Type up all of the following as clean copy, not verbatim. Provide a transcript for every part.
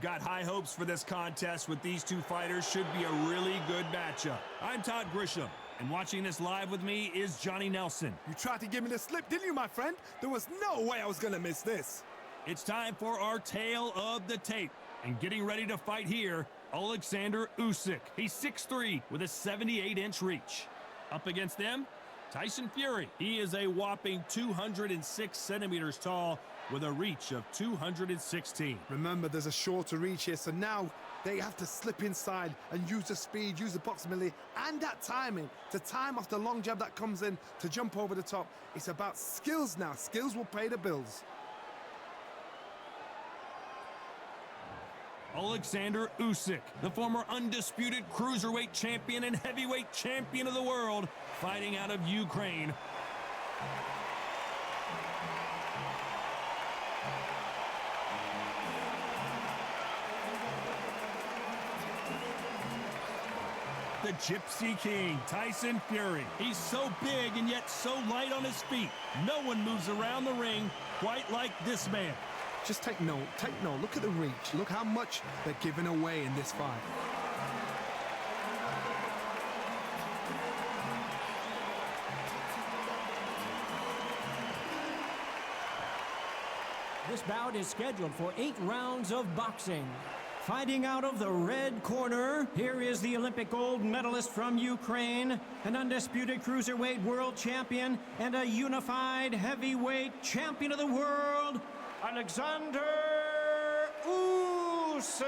Got high hopes for this contest with these two fighters. Should be a really good matchup. I'm Todd Grisham, and watching this live with me is Johnny Nelson. You tried to give me the slip, didn't you, my friend? There was no way I was gonna miss this. It's time for our tale of the tape. And getting ready to fight here, Alexander Usyk. He's 6'3" with a 78-inch reach. Up against them, Tyson Fury. He is a whopping 206 centimeters tall with a reach of 216. Remember, there's a shorter reach here, so now they have to slip inside and use the speed, use the proximity, and that timing to time off the long jab that comes in to jump over the top. It's about skills now. Skills will pay the bills. Alexander Usyk, the former undisputed cruiserweight champion and heavyweight champion of the world, fighting out of Ukraine. The Gypsy King, Tyson Fury. He's so big and yet so light on his feet. No one moves around the ring quite like this man. Just take note, Look at the reach. Look how much they're giving away in this fight. This bout is scheduled for 8 rounds of boxing. Fighting out of the red corner, here is the Olympic gold medalist from Ukraine, an undisputed cruiserweight world champion, and a unified heavyweight champion of the world, Alexander Usyk.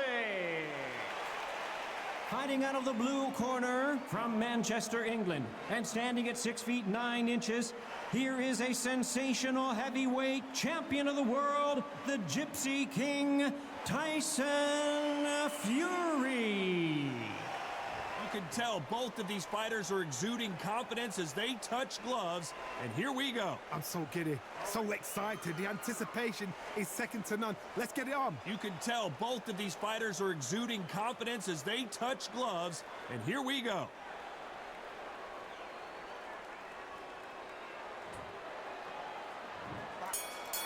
Fighting out of the blue corner from Manchester, England, and standing at 6 feet 9 inches, here is a sensational heavyweight champion of the world, the Gypsy King, Tyson Fury. You can tell both of these fighters are exuding confidence as they touch gloves, and here we go. I'm so giddy, so excited. The anticipation is second to none. Let's get it on. You can tell both of these fighters are exuding confidence as they touch gloves, and here we go.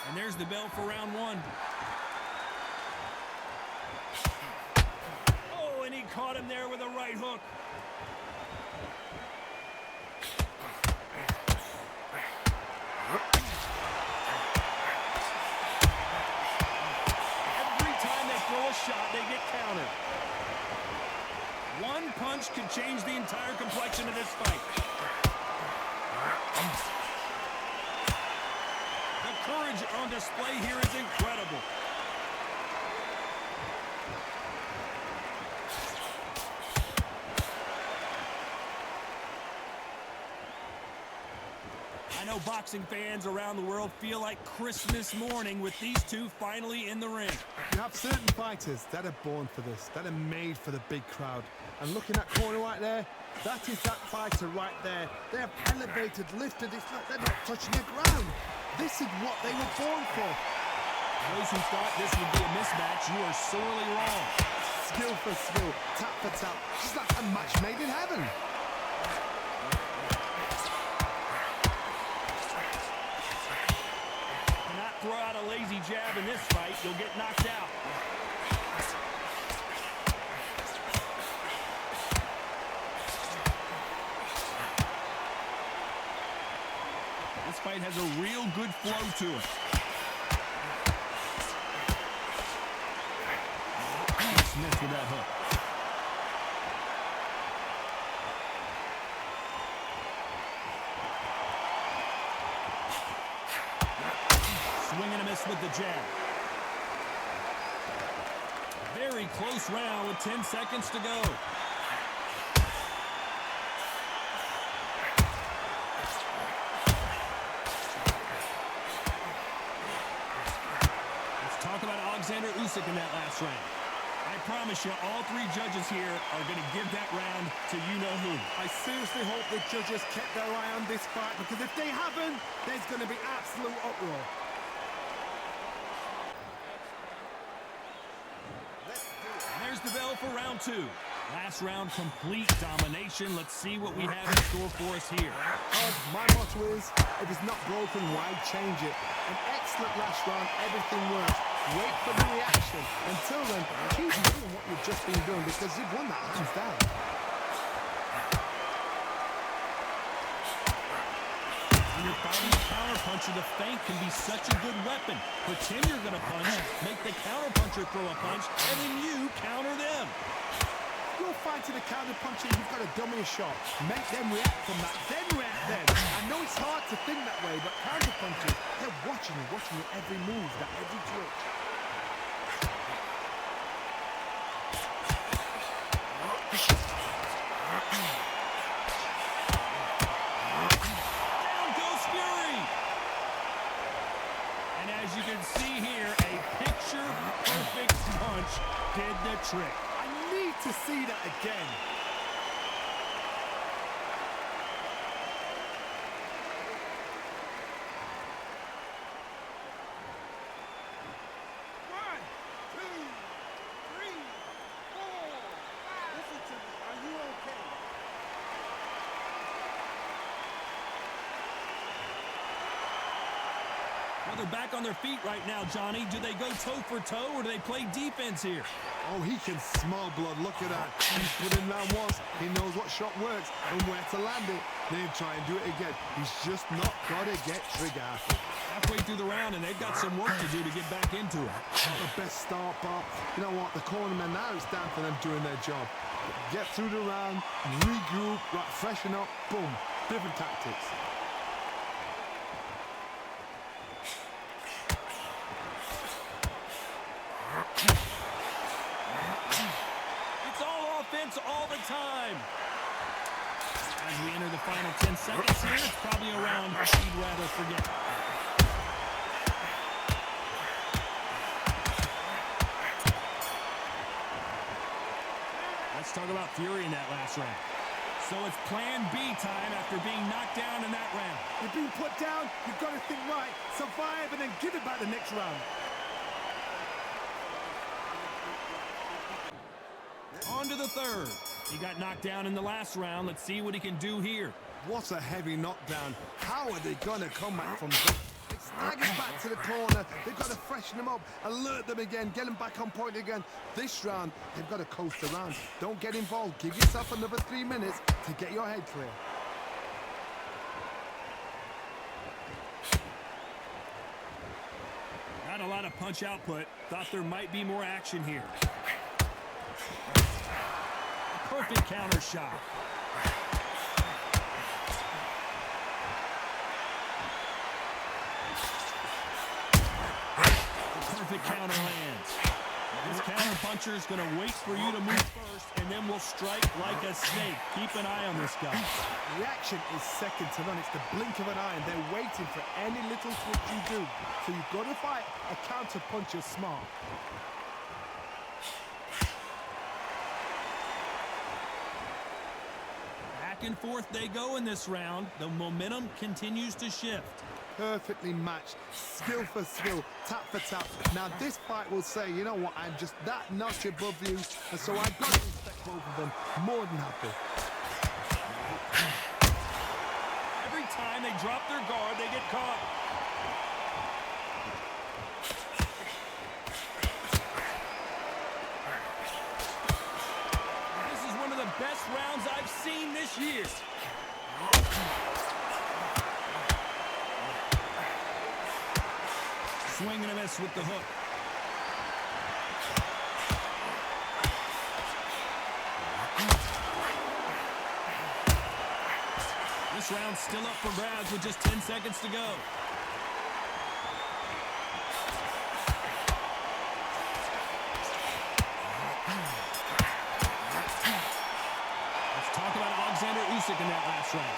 And there's the bell for round one. Oh, and he caught him there with a right hook. Every time they throw a shot, they get countered. One punch could change the entire complexion of this fight. The courage on display here is incredible. I know boxing fans around the world feel like Christmas morning with these two finally in the ring. You have certain fighters that are born for this, that are made for the big crowd. And looking at corner right there, that is that fighter right there. They have elevated, lifted, it's like they're not touching the ground. This is what they were born for. Those who thought this would be a mismatch, you are sorely wrong. Skill for skill, tap for tap, just like a match made in heaven. Cannot throw out a lazy jab in this fight, you'll get knocked out. This fight has a real good flow to it. Missed with that hook. Swing and a miss with the jab. Very close round with 10 seconds to go. Talk about Alexander Usyk in that last round. I promise you, all 3 judges here are going to give that round to you-know-who. I seriously hope the judges kept their eye on this fight, because if they haven't, there's going to be absolute uproar. And there's the bell for round 2. Last round, complete domination. Let's see what we have in store for us here. My motto is, if it's not broken, why change it? An excellent last round, everything works. Wait for the reaction. Until then, keep doing what you've just been doing because you've won that hands down. When you're fighting a counter puncher, the feint can be such a good weapon. Pretend you're going to punch, make the counter puncher throw a punch, and then you counter them. You're fighting a counter puncher, you've got to dummy a shot. Make them react from that, then react then. I know it's hard to think that way, but counter punchers, they're watching your every move, that every twitch. Down goes Fury. And as you can see here, a picture-perfect punch did the trick. I need to see that again. One, two, three, four. Listen to me. Are you okay? Well, they're back on their feet right now, Johnny. Do they go toe for toe or do they play defense here? Oh, he can smell blood. Look at that. He's put him down once. He knows what shot works and where to land it. Then try and do it again. He's just not got to get trigger happy. Halfway through the round, and they've got some work to do to get back into it. The best start, Bob. You know what? The cornermen now, it's down for them doing their job. Get through the round, regroup, right, freshen up, boom. Different tactics. It's all offense all the time. As we enter the final 10 seconds here, it's probably a round you'd rather forget. Let's talk about Fury in that last round. So it's plan B time after being knocked down in that round. You've been put down, you've got to think right, survive, and then give it back the next round. On to the third. He got knocked down in the last round. Let's see what he can do here. What a heavy knockdown. How are they going to come back from that? It staggers back to the corner. They've got to freshen them up, alert them again, get them back on point again. This round, they've got to coast around. Don't get involved. Give yourself another 3 minutes to get your head clear. Not a lot of punch output. Thought there might be more action here. Perfect counter shot. Perfect counter lands. This counter puncher is going to wait for you to move first, and then will strike like a snake. Keep an eye on this guy. Reaction is second to none. It's the blink of an eye, and they're waiting for any little twitch you do. So you've got to fight a counter puncher smart. Back and forth they go in this round. The momentum continues to shift. Perfectly matched, skill for skill, tap for tap. Now this fight will say, you know what, I'm just that notch above you, and so I've got to respect both of them. More than happy. Every time they drop their guard, they get caught. This is one of the best rounds I've seen this year. Swing and a miss with the hook. This round's still up for grabs with just 10 seconds to go. Let's talk about Alexander Usyk in that last round.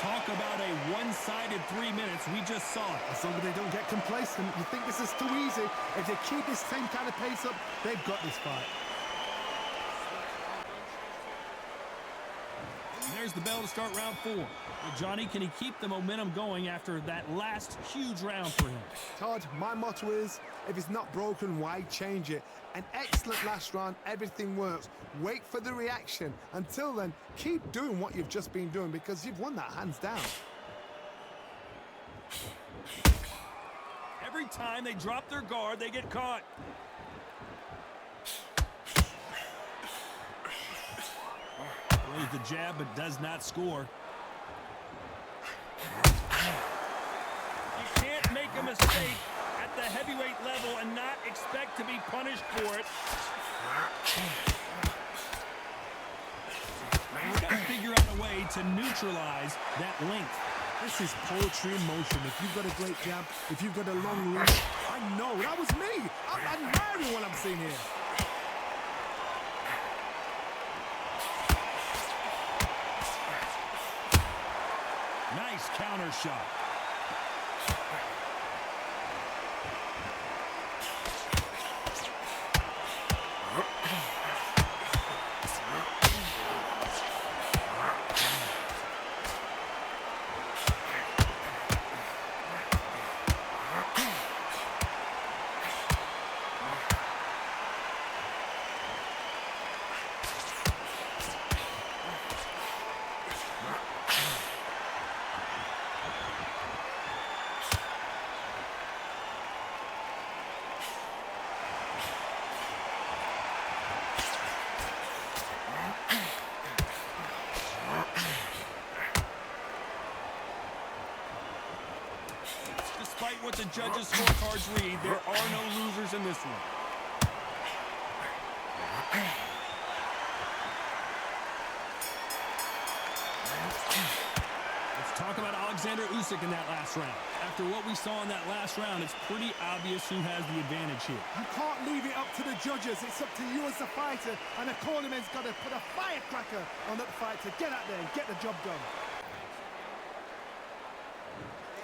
Talk about a one-sided 3 minutes. We just saw it. As long as they don't get complacent, you think this is too easy. If they keep this same kind of pace up, they've got this fight. There's the bell to start round 4. Well, Johnny, can he keep the momentum going after that last huge round for him? Todd, my motto is, if it's not broken, why change it? An excellent last round, everything works. Wait for the reaction. Until then, keep doing what you've just been doing because you've won that hands down. Every every time they drop their guard, they get caught. Throws the jab, but does not score. You can't make a mistake at the heavyweight level and not expect to be punished for it. He's got to figure out a way to neutralize that length. This is poetry in motion. If you've got a great jab, if you've got a long reach, I know, that was me. I'm admiring what I'm seeing here. Nice counter shot. Despite what the judges' scorecards read, there are no losers in this one. Let's talk about Alexander Usyk in that last round. After what we saw in that last round, it's pretty obvious who has the advantage here. You can't leave it up to the judges. It's up to you as the fighter, and the cornerman's got to put a firecracker on that fight to get out there and get the job done.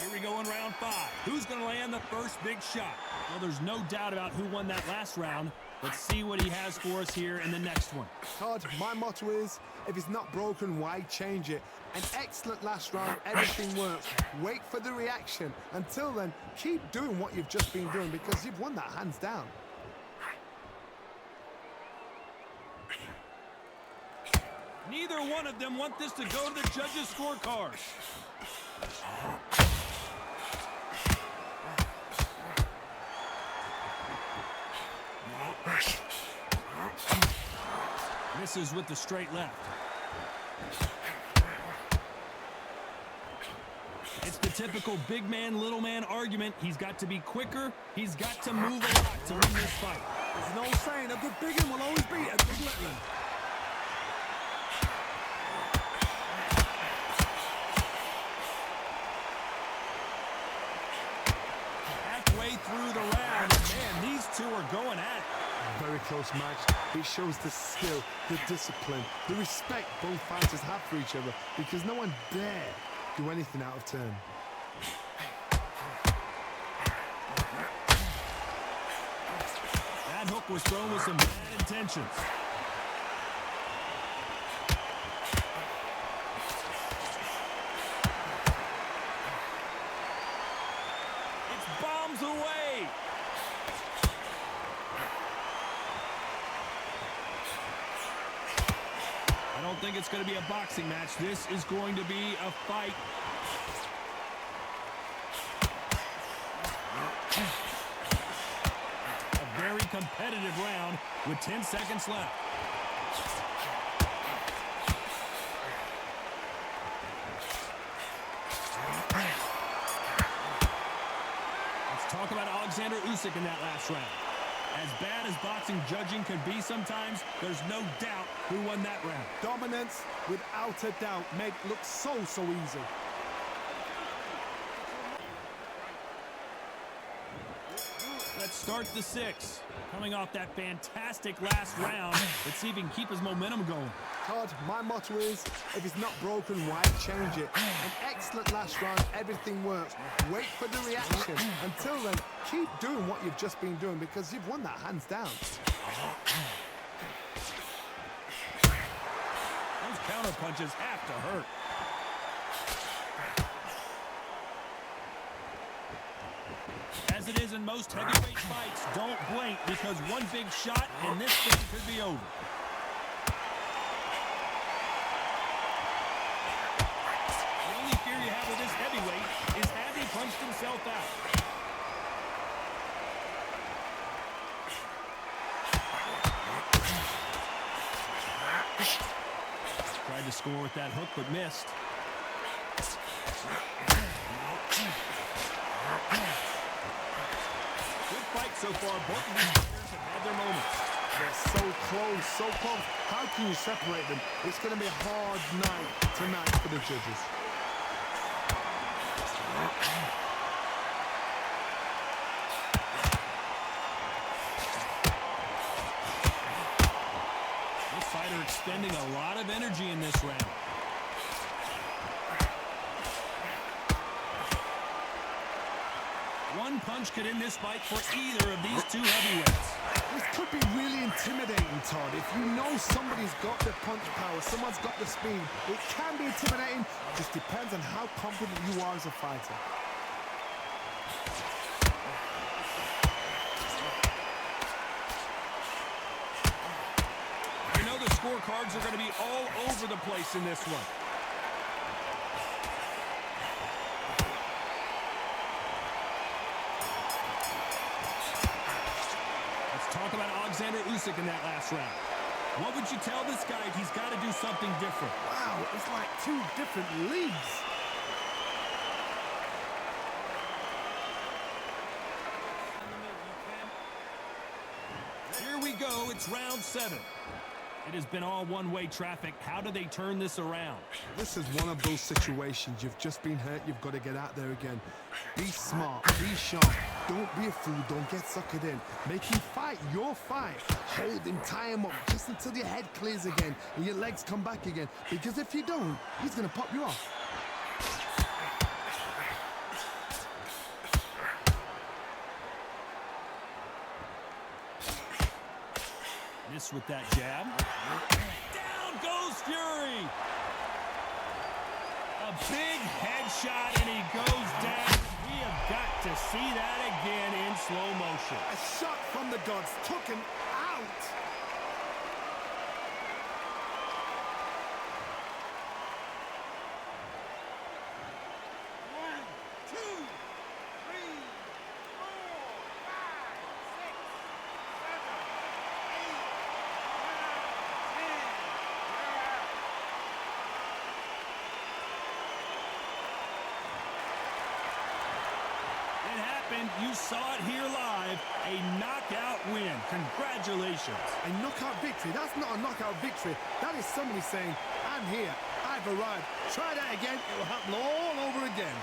Here we go in round 5. Who's going to land the first big shot? Well, there's no doubt about who won that last round. Let's see what he has for us here in the next one. Todd, my motto is, if it's not broken, why change it? An excellent last round, everything works. Wait for the reaction. Until then, keep doing what you've just been doing because you've won that hands down. Neither one of them want this to go to the judges' scorecards. Misses with the straight left. It's the typical big man, little man argument. He's got to be quicker. He's got to move a lot to win this fight. There's no saying a good big one will always beat a good little one. Halfway through the round, man, these two are going at it. Very close match. It shows the skill, the discipline, the respect both fighters have for each other because no one dare do anything out of turn. That hook was thrown with some bad intentions. It's bombs away. I don't think it's going to be a boxing match. This is going to be a fight. A very competitive round with 10 seconds left. Let's talk about Alexander Usyk in that last round. As bad as boxing judging can be sometimes, there's no doubt who won that round. Dominance, without a doubt, made it look so easy. Let's start the 6. Coming off that fantastic last round, let's see if he can keep his momentum going. Todd, my motto is, if it's not broken, why change it? An excellent last round, everything works. Wait for the reaction. Until then, keep doing what you've just been doing because you've won that hands down. Those counter punches have to hurt. As it is in most heavyweight fights, don't blink because one big shot and this thing could be over. The only fear you have with this heavyweight is has he punched himself out? Tried to score with that hook, but missed. Good fight so far. Both of these players have had their moments. They're so close, so close. How can you separate them? It's going to be a hard night tonight for the judges. This fighter expending a lot of energy in this round. One punch could end this fight for either of these two heavyweights. This could be really intimidating, Todd. If you know somebody's got the punch power, someone's got the speed, it can be intimidating. Just depends on how confident you are as a fighter. You know the scorecards are going to be all over the place in this one. Talk about Alexander Usyk in that last round. What would you tell this guy if he's got to do something different? Wow, it's like two different leagues. Here we go. It's round 7. It has been all one-way traffic. How do they turn this around? This is one of those situations. You've just been hurt. You've got to get out there again. Be smart. Be sharp. Don't be a fool. Don't get suckered in. Make him fight your fight. Hold him. Tie him up just until your head clears again and your legs come back again. Because if you don't, he's going to pop you off. Miss with that jab. Down goes Fury. A big headshot, and he goes down. We have got to see that again in slow motion. A shot from the gods took him out. You saw it here live. A knockout win. Congratulations. A knockout victory. That's not a knockout victory. That is somebody saying, I'm here. I've arrived. Try that again. It will happen all over again.